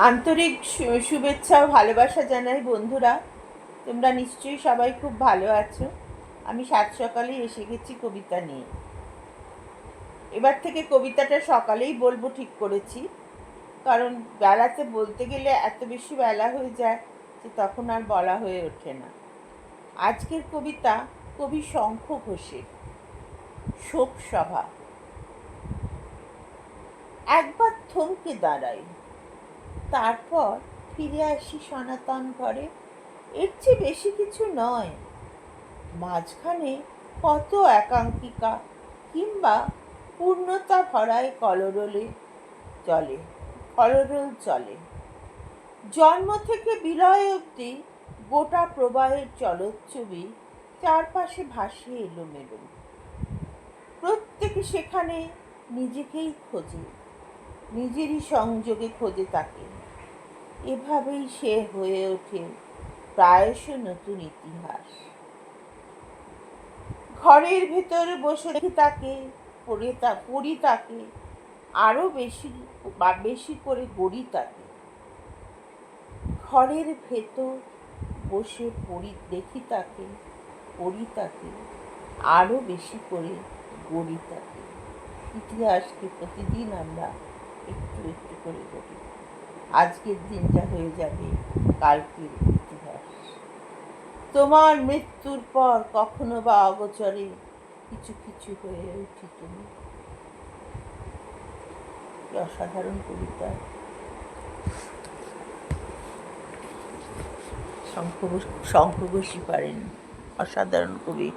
আন্তরিক শুভেচ্ছা ও ভালোবাসা জানাই বন্ধুরা। তোমরা নিশ্চয়ই সবাই খুব ভালো আছো। আমি সাত সকালেই এসে গেছি কবিতা নিয়ে। এবার থেকে কবিতাটা সকালেই বলবো ঠিক করেছি, কারণ বেলাতে বলতে গেলে এত বেশি বেলা হয়ে যায় যে তখন আর বলা হয়ে ওঠে না। আজকের কবিতা কবি শঙ্খ ঘোষের শোক সভা। একবার থমকে দাঁড়াই, তারপর ফিরে আসি সনাতন ঘরে। এর চেয়ে বেশি কিছু নয়। মাঝখানে কত একাঙ্কিকা কিংবা পূর্ণতা ভরায় কলরোল চলে। জন্ম থেকে বিলয় অবধি গোটা প্রবাহের জলচ্ছবি চারপাশে ভাসিয়ে এলোমেলো। প্রত্যেকে সেখানে নিজেকেই খোঁজে, নিজেরই সংযোগে খোঁজে তাকে। এভাবেই সে হয়ে ওঠে প্রায়শ নতুন ইতিহাস। ঘরের ভেতরে বসে তাকে পড়ি তাকে, আরো বেশি করে গড়ি তাকে। ঘরের ভেতর বসে দেখি তাকে, পড়ি তাকে, আরো বেশি করে গড়ি তাকে। ইতিহাসকে প্রতিদিন আমরা একটু একটু করে গড়ি। আজকের দিনটা হয়ে যাবে কালকের ইতিহাস। তোমার মৃত্যুর পর কখনো বা অগোচরে কিছু কিছু হয়ে উঠি তুমি। অসাধারণ কবিতা। শঙ্খ ঘোষই পারেন, অসাধারণ কবি।